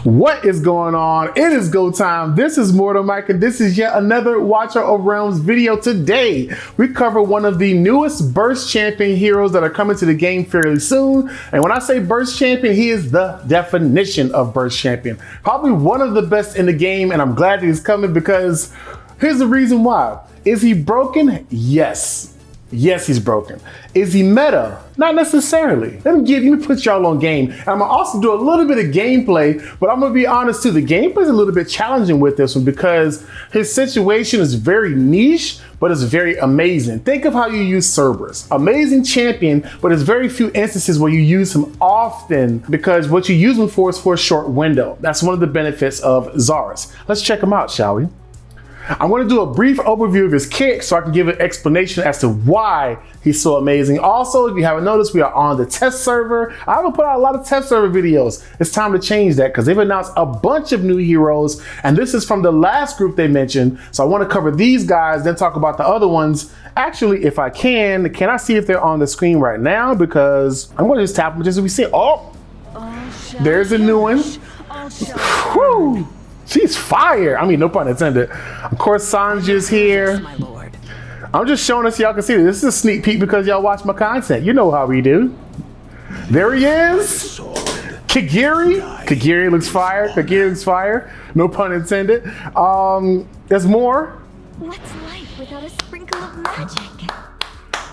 What is going on? It is go time. This is Mortar Mike, and this is yet another Watcher of Realms video. Today, we cover one of the newest Burst Champion heroes that are coming to the game fairly soon. And when I say Burst Champion, he is the definition of Burst Champion. Probably one of the best in the game, and I'm glad that he's coming because here's the reason why. Is he broken? Yes. Yes, he's broken. Is he meta? Not necessarily. Let me put y'all on game. And I'm gonna also do a little bit of gameplay, but I'm gonna be honest too, the gameplay's a little bit challenging with this one because his situation is very niche, but it's very amazing. Think of how you use Cerberus. Amazing champion, but there's very few instances where you use him often because what you use him for is for a short window. That's one of the benefits of Zarus. Let's check him out, shall we? I'm going to do a brief overview of his kit so I can give an explanation as to why he's so amazing. Also, if you haven't noticed, we are on the test server. I haven't put out a lot of test server videos. It's time to change that because they've announced a bunch of new heroes, and this is from the last group they mentioned. So I want to cover these guys, then talk about the other ones. Actually, if I can I see if they're on the screen right now? Because I'm going to just tap them just so we see. Oh, there's a new one. Whew. She's fire. I mean, no pun intended. Of course, Sanja's here. I'm just showing us so y'all can see this. This is a sneak peek because y'all watch my content. You know how we do. There he is. Kagiri. Kagiri looks fire. Kagiri looks fire. No pun intended. There's more. What's life without a sprinkle of magic?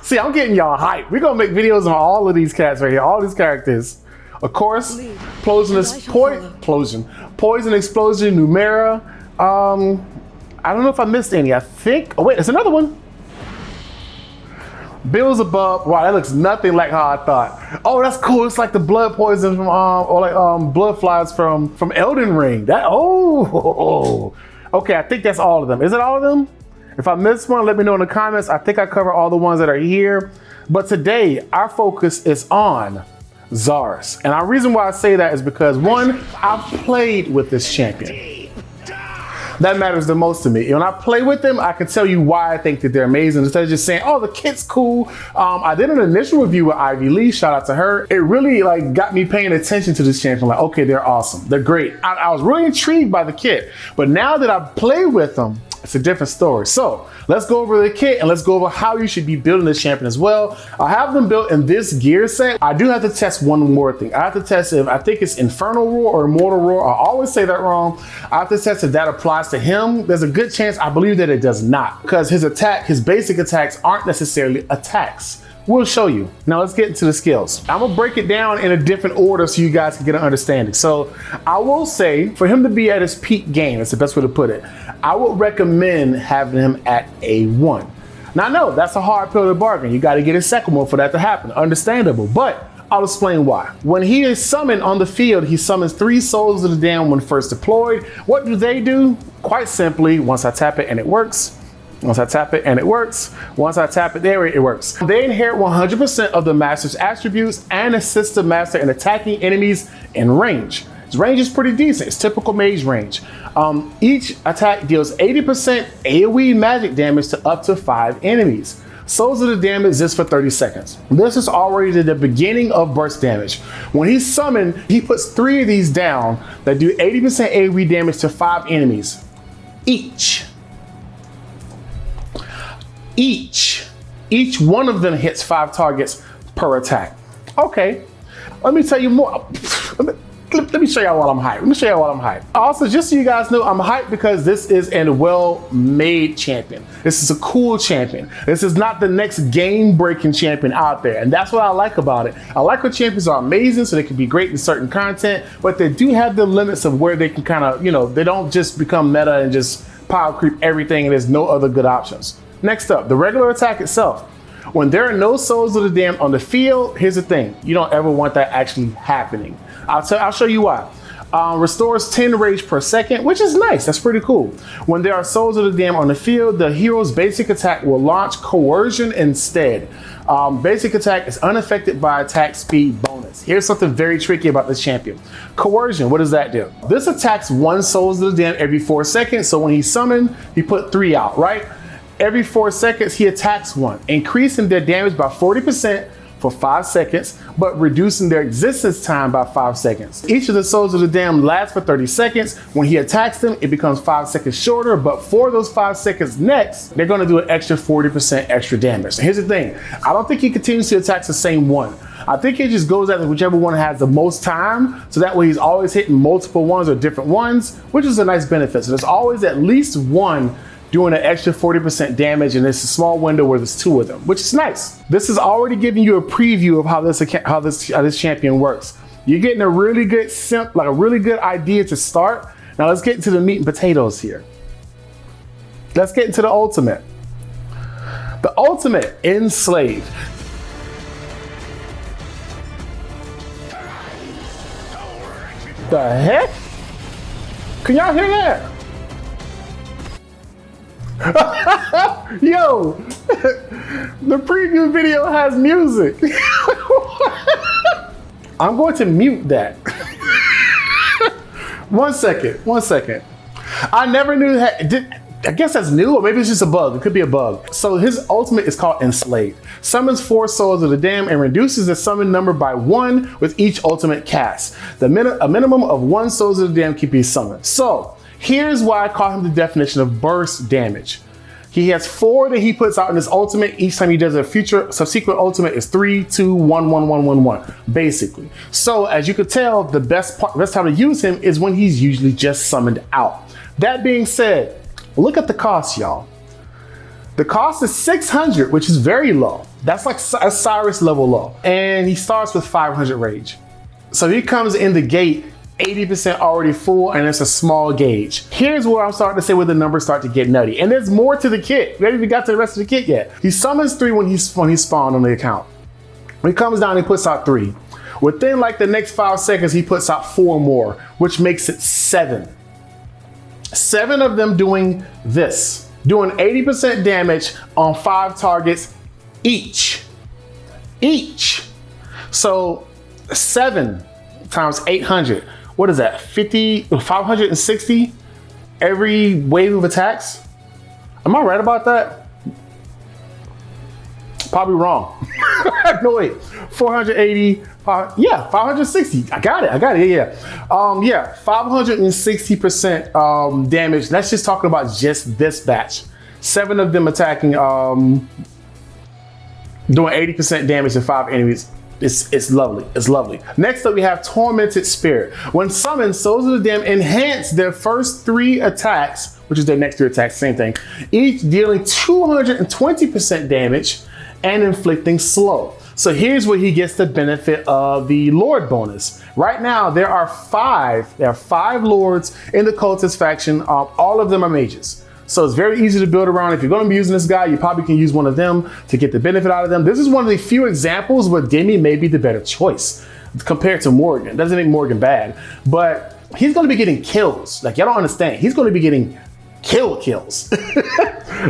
See, I'm getting y'all hyped. We're going to make videos on all of these cats right here. All these characters. Of course, Poison Explosion, Numera. I don't know if I missed any. I think, oh wait, there's another one. Beelzebub. Wow, that looks nothing like how I thought. Oh, that's cool. It's like the blood poison from, or like blood flies from Elden Ring. Okay, I think that's all of them. Is it all of them? If I missed one, let me know in the comments. I think I cover all the ones that are here. But today, our focus is on Zarus. And the reason why I say that is because one, I've played with this champion. That matters the most to me. When I play with them, I can tell you why I think that they're amazing instead of just saying, oh, the kit's cool. I did an initial review with Ivy Lee, shout out to her. It really like got me paying attention to this champion. Like, okay, they're awesome. They're great. I was really intrigued by the kit, but now that I've played with them, it's a different story. So let's go over the kit and let's go over how you should be building this champion as well. I have them built in this gear set. I do have to test one more thing. I have to test if I think it's Infernal Roar or Mortar Roar. I always say that wrong. I have to test if that applies to him. There's a good chance I believe that it does not because his basic attacks aren't necessarily attacks. We'll show you. Now let's get into the skills. I'm gonna break it down in a different order so you guys can get an understanding. So I will say for him to be at his peak game, that's the best way to put it, I would recommend having him at A1. Now I know that's a hard pill to bargain. You gotta get a second one for that to happen, understandable, but I'll explain why. When he is summoned on the field, he summons 3 Souls of the Damned when first deployed. What do? Quite simply, once I tap it and it works, once I tap it and it works. Once I tap it, there it works. They inherit 100% of the master's attributes and assist the master in attacking enemies in range. His range is pretty decent. It's typical mage range. Each attack deals 80% AoE magic damage to up to 5 enemies. Souls of the Damned exists for 30 seconds. This is already the beginning of burst damage. When he's summoned, he puts 3 of these down that do 80% AoE damage to 5 enemies each. Each one of them hits 5 targets per attack. Okay, let me tell you more. Let me show y'all while I'm hyped. Also, just so you guys know, I'm hyped because this is a well-made champion. This is a cool champion. This is not the next game-breaking champion out there, and that's what I like about it. I like when champions are amazing, so they can be great in certain content, but they do have the limits of where they can kind of, they don't just become meta and just power creep everything and there's no other good options. Next up, the regular attack itself. When there are no Souls of the Damned on the field, here's the thing. You don't ever want that actually happening. I'll show you why. Restores 10 rage per second, which is nice. That's pretty cool. When there are Souls of the Damned on the field, the hero's basic attack will launch Coercion instead. Basic attack is unaffected by attack speed bonus. Here's something very tricky about this champion. Coercion, what does that do? This attacks 1 Souls of the Damned every 4 seconds. So when he's summoned, he put 3 out, right? Every 4 seconds, he attacks 1, increasing their damage by 40% for 5 seconds, but reducing their existence time by 5 seconds. Each of the Souls of the Damned lasts for 30 seconds. When he attacks them, it becomes 5 seconds shorter, but for those 5 seconds next, they're gonna do an extra 40% extra damage. And here's the thing, I don't think he continuously attacks the same one. I think he just goes after whichever one has the most time, so that way he's always hitting multiple ones or different ones, which is a nice benefit. So there's always at least one doing an extra 40% damage, and it's a small window where there's 2 of them, which is nice. This is already giving you a preview of how this champion works. You're getting a really good a really good idea to start. Now let's get into the meat and potatoes here. Let's get into the ultimate. The ultimate, Enslaved. The heck? Can y'all hear that? Yo, the preview video has music. I'm going to mute that. One second. I never knew that. I guess that's new, or maybe it's just a bug. It could be a bug. So his ultimate is called Enslaved. Summons 4 Souls of the Damned and reduces the summon number by 1 with each ultimate cast. A minimum of 1 Souls of the Damned can be summoned. So here's why I call him the definition of burst damage. He has 4 that he puts out in his ultimate. Each time he does a future subsequent ultimate is 3, 2, 1, 1, 1, 1, 1, basically. So as you could tell, the best time to use him is when he's usually just summoned out. That being said, look at the cost, y'all. The cost is 600, which is very low. That's like a Xaris level low. And he starts with 500 rage. So he comes in the gate 80% already full, and it's a small gauge. Here's where I'm starting to say where the numbers start to get nutty. And there's more to the kit. We haven't even got to the rest of the kit yet. He summons 3 when he's spawned on the account. When he comes down, he puts out 3. Within like the next 5 seconds, he puts out 4 more, which makes it 7. 7 of them doing this, doing 80% damage on 5 targets each. So 7 times 800. What is that? 560 every wave of attacks? Am I right about that? Probably wrong. No, wait. 480. Yeah, 560. I got it. Yeah. 560% damage. That's just talking about just this batch. 7 of them attacking, doing 80% damage to 5 enemies. It's lovely. It's lovely. Next up, we have Tormented Spirit. When summoned, Souls of the Damned enhance their first 3 attacks, which is their next 3 attacks, same thing, each dealing 220% damage and inflicting slow. So here's where he gets the benefit of the Lord bonus. Right now, there are 5 Lords in the Cultist faction. All of them are mages. So it's very easy to build around. If you're going to be using this guy, you probably can use one of them to get the benefit out of them. This is one of the few examples where Demi may be the better choice compared to Morgan. Doesn't make Morgan bad, but he's going to be getting kills. Like, y'all don't understand. He's going to be getting kills.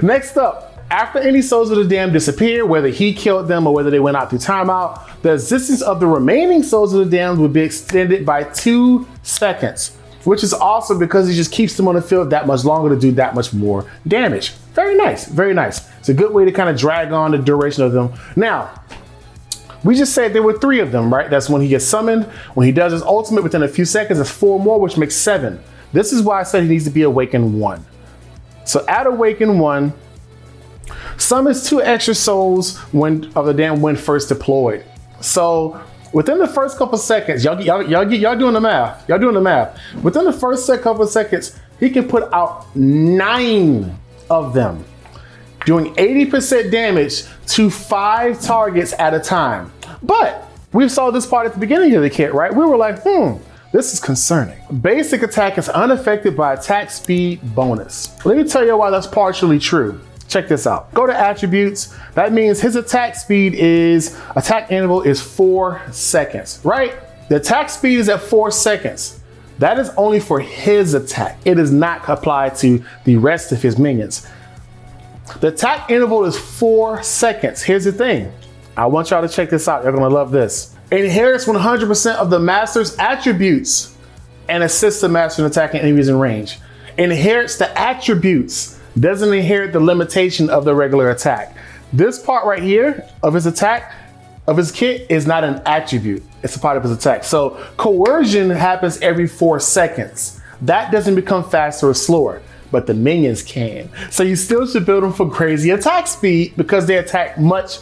Next up, after any Souls of the Damned disappear, whether he killed them or whether they went out through timeout, the existence of the remaining Souls of the Damned would be extended by 2 seconds. Which is awesome because it just keeps them on the field that much longer to do that much more damage. Very nice, very nice. It's a good way to kind of drag on the duration of them. Now, we just said there were 3 of them, right? That's when he gets summoned. When he does his ultimate within a few seconds, it's 4 more, which makes 7. This is why I said he needs to be Awakened 1. So at Awakened 1, summons 2 extra souls of the Damned when first deployed. So within the first couple seconds, y'all doing the math. Within the first couple of seconds, he can put out 9 of them, doing 80% damage to 5 targets at a time. But we saw this part at the beginning of the kit, right? We were like, this is concerning. Basic attack is unaffected by attack speed bonus. Let me tell you why that's partially true. Check this out. Go to attributes. That means his attack interval is 4 seconds, right? The attack speed is at 4 seconds. That is only for his attack. It is not applied to the rest of his minions. The attack interval is 4 seconds. Here's the thing. I want y'all to check this out. You're gonna love this. Inherits 100% of the master's attributes and assists the master in attacking enemies in range. Inherits the attributes. Doesn't inherit the limitation of the regular attack. This part right here of his attack of his kit is not an attribute. It's a part of his attack. So coercion happens every 4 seconds. That doesn't become faster or slower, but the minions can. So you still should build them for crazy attack speed because they attack much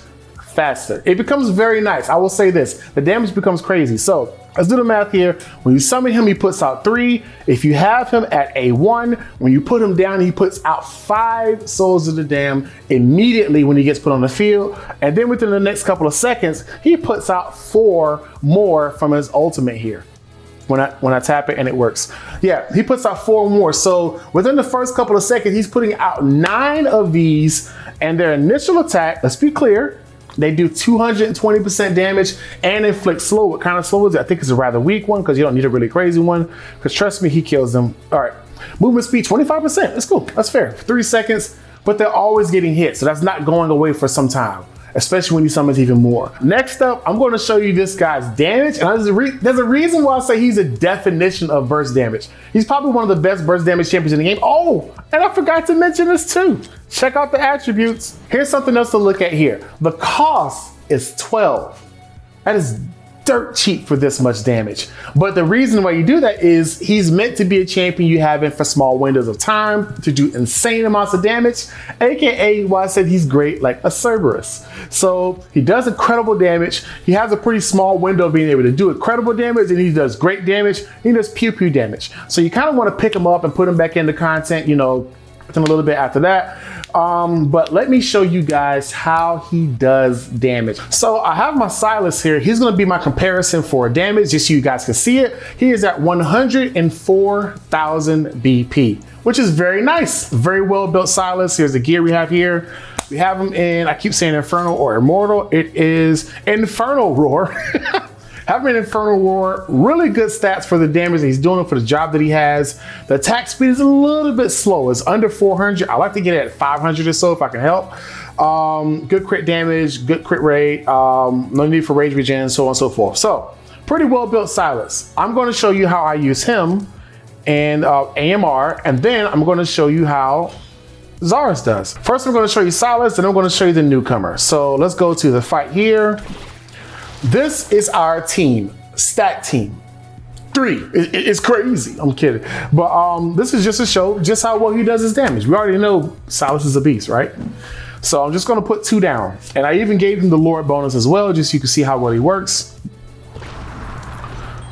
faster. It becomes very nice. I will say this, the damage becomes crazy. So let's do the math here. When you summon him, he puts out 3. If you have him at A1, when you put him down, he puts out 5 souls of the damned immediately when he gets put on the field. And then within the next couple of seconds, he puts out 4 more from his ultimate here. When I tap it and it works. Yeah, he puts out 4 more. So within the first couple of seconds, he's putting out 9 of these, and their initial attack, let's be clear, they do 220% damage and inflict slow. What kind of slow is it? I think it's a rather weak one because you don't need a really crazy one. Because trust me, he kills them. All right, movement speed 25%. That's cool. That's fair. 3 seconds, but they're always getting hit, so that's not going away for some time, especially when he summons even more. Next up, I'm going to show you this guy's damage, and there's a reason why I say he's a definition of burst damage. He's probably one of the best burst damage champions in the game. Oh, and I forgot to mention this too. Check out the attributes. Here's something else to look at here. The cost is 12. That is dirt cheap for this much damage. But the reason why you do that is he's meant to be a champion you have in for small windows of time to do insane amounts of damage, aka why I said he's great like a Cerberus. So he does incredible damage. He has a pretty small window of being able to do incredible damage, and he does great damage. He does pew pew damage. So you kind of want to pick him up and put him back into content, you know, within a little bit after that. But let me show you guys how he does damage. So I have my Silas here. He's going to be my comparison for damage, just so you guys can see it. He is at 104,000 BP, which is very nice. Very well built Silas. Here's the gear we have here. We have him in, I keep saying Infernal or Immortal. It is Infernal Roar. Having an Infernal Roar, really good stats for the damage that he's doing for the job that he has. The attack speed is a little bit slow. It's under 400. I like to get it at 500 or so if I can help. Good crit damage, good crit rate, no need for rage regen, so on and so forth. So, pretty well built Silas. I'm going to show you how I use him and AMR, and then I'm going to show you how Zarus does. First, I'm going to show you Silas, and I'm going to show you the newcomer. So, let's go to the fight here. This is our team, stat team. 3, it's crazy, I'm kidding. But this is just to show just how well he does his damage. We already know Silas is a beast, right? So I'm just gonna put 2 down. And I even gave him the Lord bonus as well, just so you can see how well he works.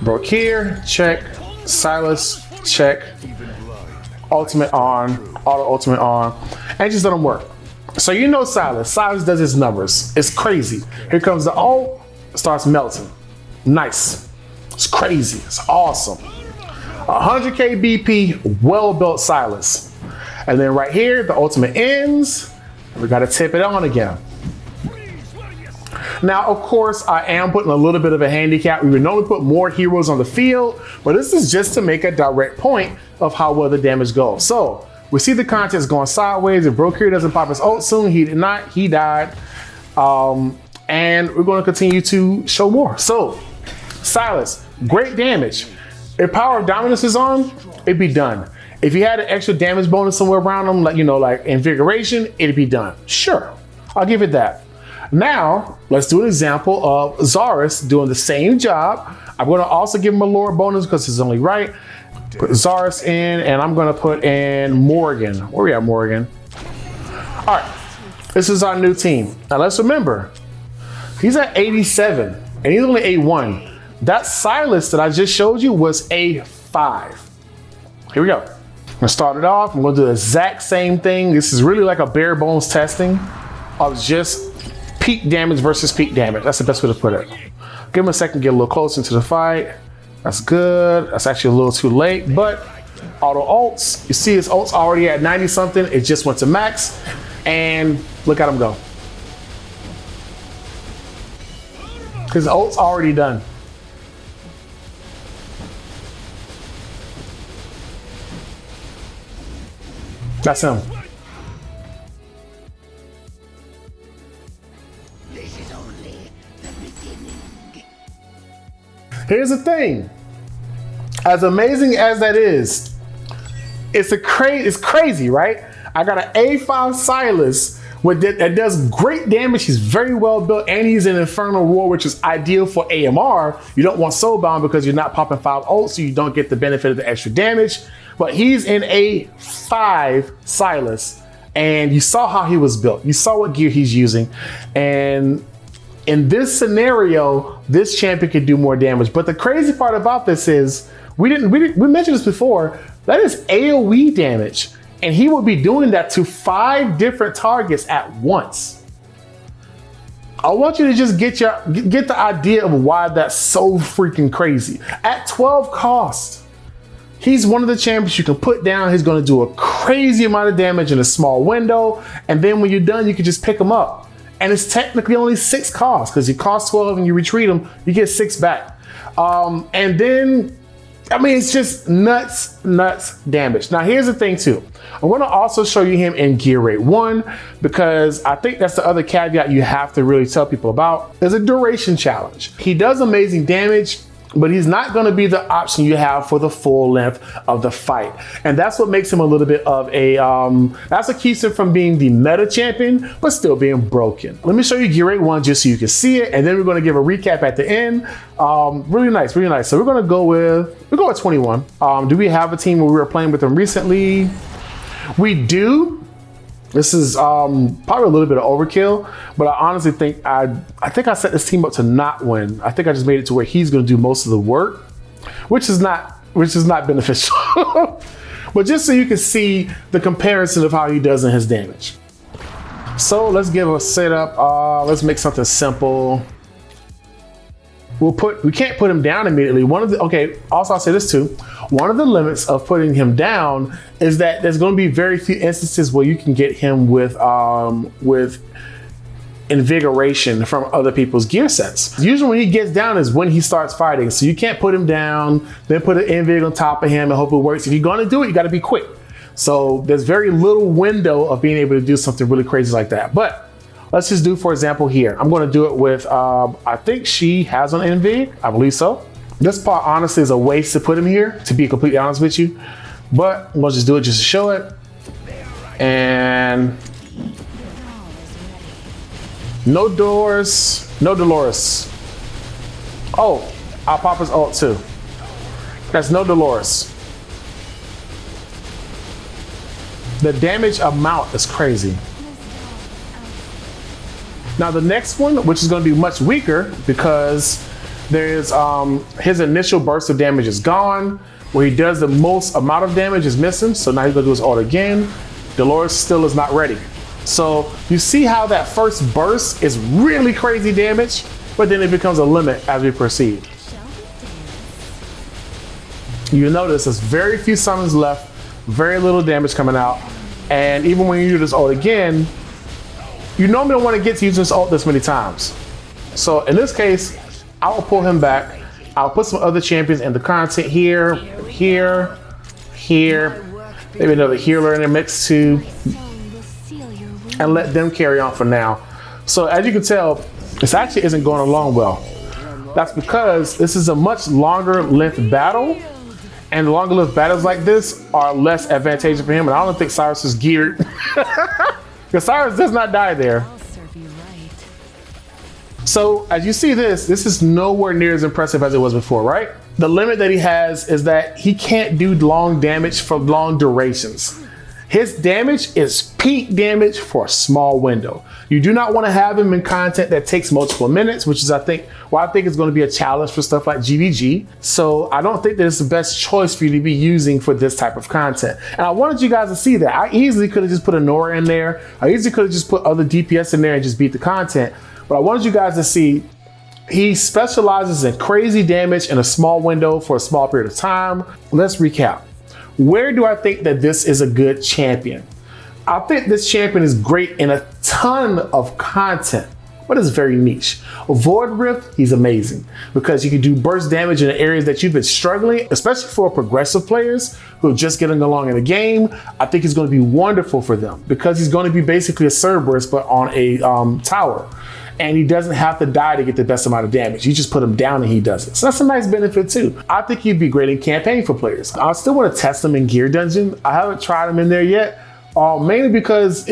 Broke here, check. Silas, check. Ultimate on, auto ultimate on, and just let him work. So you know Silas does his numbers. It's crazy. Here comes the ult. Starts melting. Nice. It's crazy. It's awesome. 100k BP, well built Silas. And then right here, the ultimate ends. We got to tip it on again. Now, of course, I am putting a little bit of a handicap. We would normally put more heroes on the field, but this is just to make a direct point of how well the damage goes. So we see the contest going sideways. If Broke here doesn't pop his ult soon, he did not. He died. And we're going to continue to show more. So, Silas, great damage. If Power of Dominance is on, it'd be done. If you had an extra damage bonus somewhere around him, like, you know, like Invigoration, it'd be done. Sure, I'll give it that. Now, let's do an example of Zarus doing the same job. I'm going to also give him a lower bonus because it's only right. Put Zarus in, and I'm going to put in Morgan. Where we at, Morgan? All right, this is our new team. Now, let's remember, he's at 87, and he's only A1. That Silas that I just showed you was A5. Here we go. I'm gonna start it off. I'm gonna do the exact same thing. This is really like a bare bones testing of just peak damage versus peak damage. That's the best way to put it. Give him a second, get a little closer into the fight. That's good. That's actually a little too late, but auto ults. You see his ult's already at 90 something. It just went to max, and look at him go. His ult's already done. That's him. This is only the beginning. Here's the thing. As amazing as that is, it's crazy, right? I got an A5 Silas that does great damage. He's very well built, and he's an Infernal Roar, which is ideal for AMR. You don't want Soulbound because you're not popping 5 ults, so you don't get the benefit of the extra damage. But he's in a 5 Silas, and you saw how he was built. You saw what gear he's using, and in this scenario, this champion could do more damage. But the crazy part about this is, we mentioned this before, that is AoE damage. And he will be doing that to 5 different targets at once. I want you to just get the idea of why that's so freaking crazy. At 12 cost, he's one of the champions you can put down. He's gonna do a crazy amount of damage in a small window. And then when you're done, you can just pick him up. And it's technically only 6 costs, because you cost 12 and you retreat them, you get 6 back. And then, I mean, it's just nuts damage. Now, here's the thing too. I'm gonna also show you him in gear rate 1, because I think that's the other caveat you have to really tell people about. There's a duration challenge. He does amazing damage, but he's not gonna be the option you have for the full length of the fight. And that's what makes him a little bit of a, that's what keeps him from being the meta champion, but still being broken. Let me show you gear rate 1 just so you can see it, and then we're gonna give a recap at the end. Really nice, really nice. So we'll go with 21. Do we have a team where we were playing with them recently? We do. This is probably a little bit of overkill, but I honestly think I set this team up to not win. I think I just made it to where he's going to do most of the work, which is not beneficial. But just so you can see the comparison of how he does in his damage. So let's give a setup. Let's make something simple. We can't put him down immediately. Also I'll say this too. One of the limits of putting him down is that there's going to be very few instances where you can get him with invigoration from other people's gear sets. Usually when he gets down is when he starts fighting. So you can't put him down, then put an invig on top of him and hope it works. If you're going to do it, you got to be quick. So there's very little window of being able to do something really crazy like that. But let's just do, for example, here. I'm going to do it with, I think she has an invig. I believe so. This part honestly is a waste to put him here, to be completely honest with you. But we'll just do it just to show it. And no doors, no Dolores. Oh, I'll pop his ult too. That's no Dolores. The damage amount is crazy. Now the next one, which is going to be much weaker because there's his initial burst of damage is gone. Where he does the most amount of damage is missing. So now he's going to do his ult again. Dolores still is not ready. So you see how that first burst is really crazy damage, but then it becomes a limit as we proceed. You notice there's very few summons left, very little damage coming out. And even when you do this ult again, you normally don't want to get to use this ult this many times. So in this case, I will pull him back. I'll put some other champions in the content here, here, here. Maybe another healer in the mix too. And let them carry on for now. So as you can tell, this actually isn't going along well. That's because this is a much longer length battle. And longer length battles like this are less advantageous for him. And I don't think Xaris is geared. Because Xaris does not die there. So as you see this is nowhere near as impressive as it was before, right? The limit that he has is that he can't do long damage for long durations. His damage is peak damage for a small window. You do not want to have him in content that takes multiple minutes, which is I think it's going to be a challenge for stuff like GVG. So I don't think that it's the best choice for you to be using for this type of content. And I wanted you guys to see that. I easily could have just put a Nora in there. I easily could have just put other DPS in there and just beat the content. But I wanted you guys to see he specializes in crazy damage in a small window for a small period of time. Let's recap. Where do I think that this is a good champion? I think this champion is great in a ton of content, but it's very niche. Void Rift, he's amazing because you can do burst damage in the areas that you've been struggling, especially for progressive players who are just getting along in the game. I think he's going to be wonderful for them because he's going to be basically a Cerberus, but on a tower. And he doesn't have to die to get the best amount of damage. You just put him down and he does it. So that's a nice benefit too. I think he'd be great in campaign for players. I still want to test him in Gear Dungeon. I haven't tried him in there yet, mainly because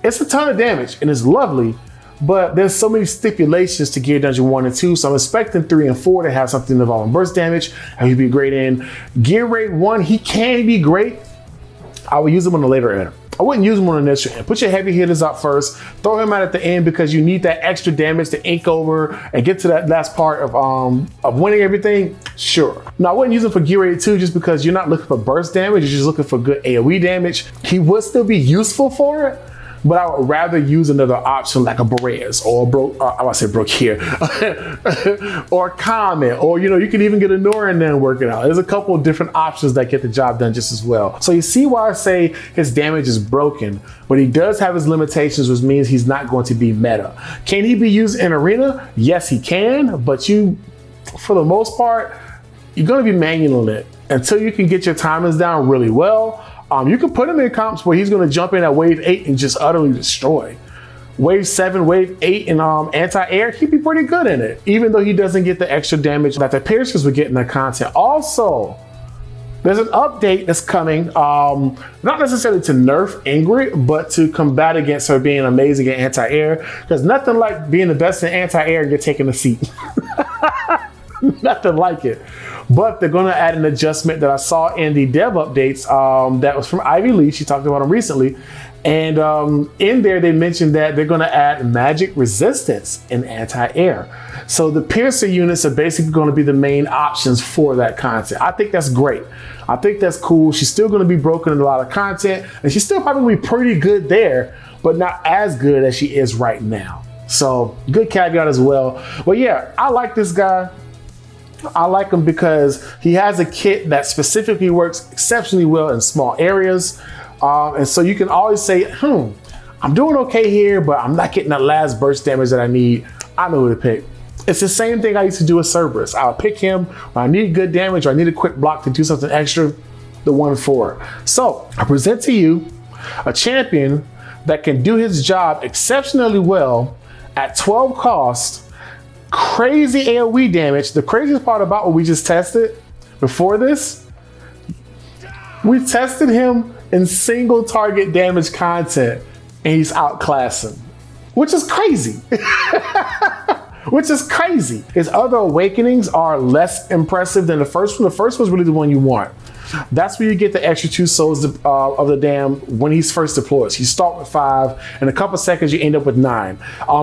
It's a ton of damage and it's lovely, but there's so many stipulations to Gear Dungeon 1 and 2, so I'm expecting 3 and 4 to have something involving burst damage, and he'd be great in. Gear Raid 1, he can be great. I would use him on the later end. I wouldn't use him on the initial end. Put your heavy hitters up first, throw him out at the end because you need that extra damage to ink over and get to that last part of winning everything, sure. Now, I wouldn't use him for Gear Raid 2 just because you're not looking for burst damage, you're just looking for good AoE damage. He would still be useful for it, but I would rather use another option like a Berez or I want to say Brook here, or Comet, or you can even get a Nora in there and work it out. There's a couple of different options that get the job done just as well. So you see why I say his damage is broken, but he does have his limitations, which means he's not going to be meta. Can he be used in arena? Yes, he can, but for the most part, you're going to be manualing it until you can get your timings down really well. You can put him in comps where he's going to jump in at wave 8 and just utterly destroy. Wave 7, wave 8 in anti-air, he'd be pretty good in it, even though he doesn't get the extra damage that the piercers would get in the content. Also, there's an update that's coming, not necessarily to nerf Ingrid, but to combat against her being amazing at anti-air, because nothing like being the best in anti-air and get taken a seat. Nothing like it. But they're going to add an adjustment that I saw in the dev updates that was from Ivy Lee. She talked about them recently. And in there, they mentioned that they're going to add magic resistance in anti-air. So the piercer units are basically going to be the main options for that content. I think that's great. I think that's cool. She's still going to be broken in a lot of content, and she's still probably pretty good there, but not as good as she is right now. So good caveat as well. But yeah, I like this guy. I like him because he has a kit that specifically works exceptionally well in small areas. And so you can always say, I'm doing okay here, but I'm not getting that last burst damage that I need. I know who to pick. It's the same thing I used to do with Cerberus. I'll pick him when I need good damage or I need a quick block to do something extra, the 1-4. So I present to you a champion that can do his job exceptionally well at 12 cost. Crazy AoE damage. The craziest part about what we just tested before this, we tested him in single target damage content and he's outclassing, which is crazy. Which is crazy. His other awakenings are less impressive than the first one. The first one's really the one you want. That's where you get the extra 2 souls of the dam when he's first deployed. So you start with 5, in a couple seconds you end up with 9.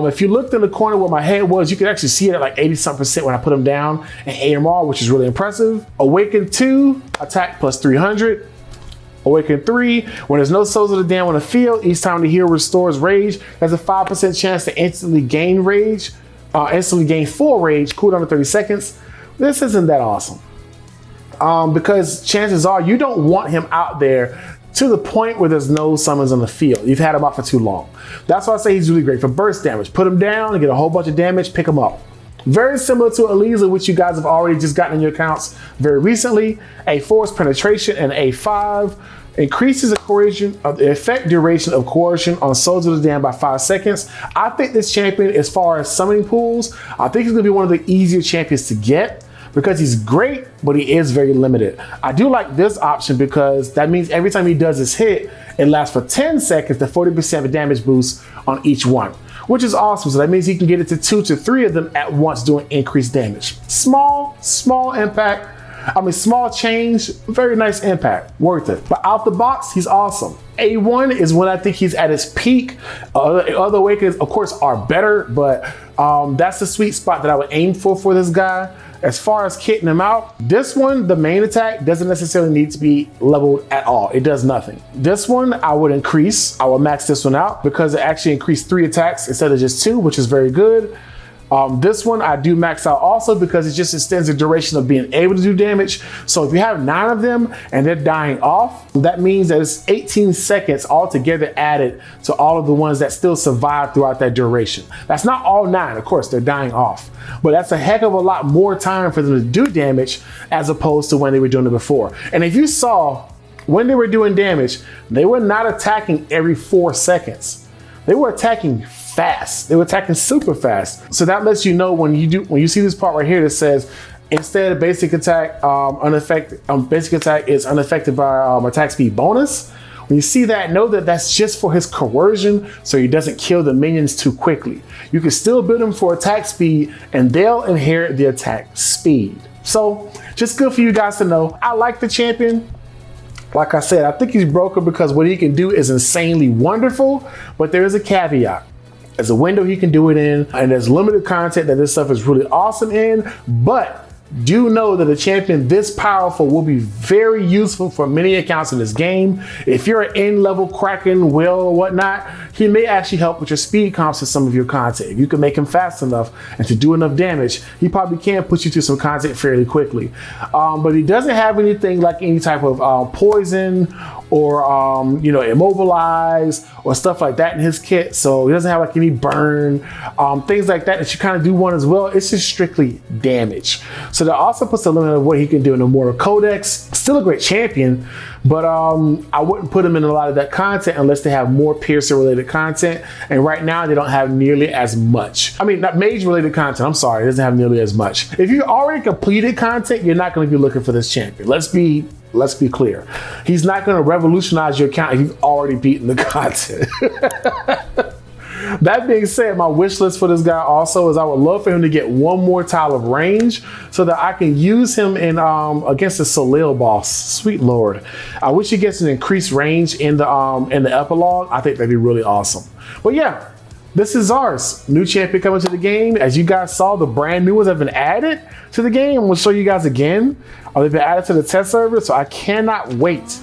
If you looked in the corner where my head was, you could actually see it at like 80% when I put him down, and AMR, which is really impressive. Awaken 2, attack plus 300. Awaken 3, when there's no souls of the dam on the field, each time the hero restores rage, there's a 5% chance to instantly gain rage, instantly gain 4 rage, cooldown to 30 seconds. This isn't that awesome. Because chances are you don't want him out there to the point where there's no summons on the field. You've had him out for too long. That's why I say he's really great for burst damage. Put him down and get a whole bunch of damage, pick him up. Very similar to Eliza, which you guys have already just gotten in your accounts very recently. A force penetration and A5 increases the effect duration of coercion on Souls of the Damned by 5 seconds. I think this champion, as far as summoning pools, I think he's gonna be one of the easier champions to get, because he's great, but he is very limited. I do like this option because that means every time he does his hit, it lasts for 10 seconds, the 40% damage boost on each one, which is awesome. So that means he can get it to 2 to 3 of them at once doing increased damage. Small impact. I mean, small change, very nice impact, worth it. But out the box, he's awesome. A1 is when I think he's at his peak. Other awakenings, of course, are better, but that's the sweet spot that I would aim for this guy. As far as kitting him out, this one, the main attack, doesn't necessarily need to be leveled at all. It does nothing. This one, I would increase. I would max this one out because it actually increased 3 attacks instead of just 2, which is very good. This one I do max out also because it just extends the duration of being able to do damage. So if you have 9 of them and they're dying off, that means that it's 18 seconds altogether added to all of the ones that still survive throughout that duration. That's not all 9, of course, they're dying off. But that's a heck of a lot more time for them to do damage as opposed to when they were doing it before. And if you saw, when they were doing damage, they were not attacking every 4 seconds. They were attacking fast. They were attacking super fast. So that lets you know when you see this part right here that says instead of basic attack, basic attack is unaffected by attack speed bonus. When you see that, know that that's just for his coercion so he doesn't kill the minions too quickly. You can still build him for attack speed and they'll inherit the attack speed. So just good for you guys to know. I like the champion. Like I said, I think he's broken because what he can do is insanely wonderful, but there is a caveat. There's a window he can do it in, and there's limited content that this stuff is really awesome in, but do know that a champion this powerful will be very useful for many accounts in this game. If you're an end-level Kraken, Will, or whatnot, he may actually help with your speed comps in some of your content. If you can make him fast enough and to do enough damage, he probably can put you through some content fairly quickly. But he doesn't have anything like any type of poison or you know, immobilize or stuff like that in his kit. So he doesn't have like any burn, things like that that you kind of do want as well. It's just strictly damage. So that also puts a limit of what he can do in the Mortar Codex. Still a great champion, but I wouldn't put him in a lot of that content unless they have more piercer related content. And right now they don't have nearly as much. I mean, not mage related content, I'm sorry, it doesn't have nearly as much. If you already completed content, you're not gonna be looking for this champion. Let's be clear. He's not gonna revolutionize your account if you've already beaten the content. That being said, my wish list for this guy also is I would love for him to get one more tile of range so that I can use him in against the Soleil boss. Sweet Lord. I wish he gets an increased range in the epilogue. I think that'd be really awesome. But yeah, this is Zarus, new champion coming to the game. As you guys saw, the brand new ones have been added to the game. We'll show you guys again. They've been added to the test server, so I cannot wait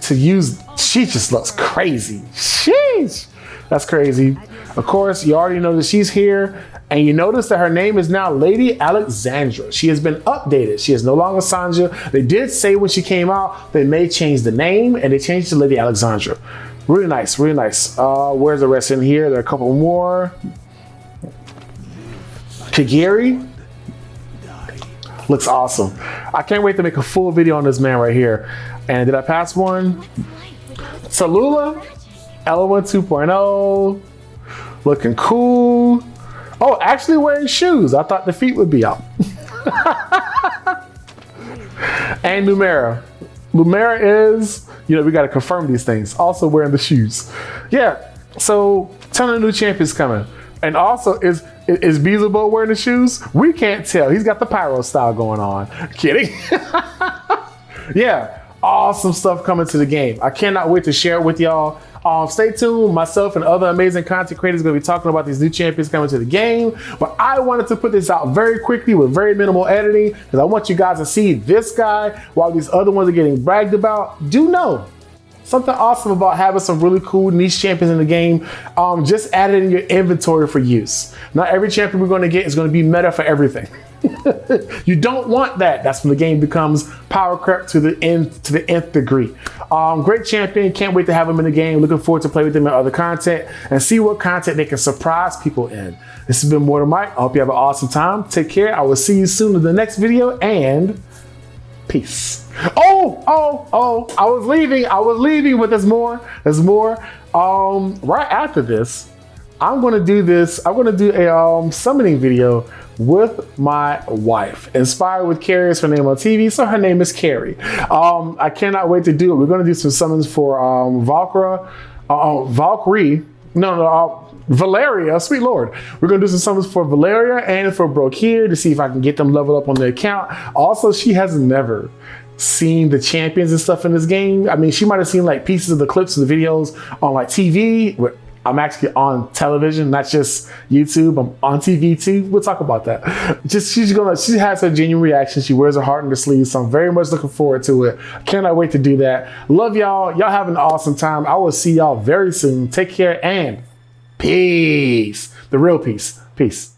to use. She just looks crazy. Sheesh. That's crazy. Of course, you already know that she's here, and you notice that her name is now Lady Alexandra. She has been updated. She is no longer Sanja. They did say when she came out, they may change the name, and they changed to Lady Alexandra. Really nice, really nice. Where's the rest in here? There are a couple more. Kagiri. Looks awesome. I can't wait to make a full video on this man right here. And did I pass one? Tallulah. Element 2.0, looking cool. Oh, actually wearing shoes. I thought the feet would be out. And Numera. Numera is, you know, we got to confirm these things. Also wearing the shoes. Yeah, so ton of new champions coming. And also, is Beelzebub wearing the shoes? We can't tell. He's got the pyro style going on. Kidding. Yeah, awesome stuff coming to the game. I cannot wait to share it with y'all. Stay tuned. Myself and other amazing content creators are going to be talking about these new champions coming to the game. But I wanted to put this out very quickly with very minimal editing because I want you guys to see this guy while these other ones are getting bragged about. Do know something awesome about having some really cool niche champions in the game. Just add it in your inventory for use. Not every champion we're going to get is going to be meta for everything. You don't want that. That's when the game becomes power crept to the nth degree. Great champion. Can't wait to have him in the game. Looking forward to play with him in other content and see what content they can surprise people in. This has been Mortar Mike. I hope you have an awesome time. Take care. I will see you soon in the next video, and peace. Oh, I was leaving, but there's more. Right after this, I'm going to do a summoning video with my wife, inspired with Carrie's her name on TV, so her name is Carrie. I cannot wait to do it. We're going to do some summons for Valeria, sweet Lord. We're going to do some summons for Valeria and for Brokir to see if I can get them leveled up on the account. Also, she has never seen the champions and stuff in this game. I mean, she might have seen like pieces of the clips of the videos on like TV. I'm actually on television, not just YouTube. I'm on TV too. We'll talk about that. She has her genuine reaction. She wears her heart in her sleeve. So I'm very much looking forward to it. Cannot wait to do that. Love y'all. Y'all having an awesome time. I will see y'all very soon. Take care and peace. The real peace. Peace.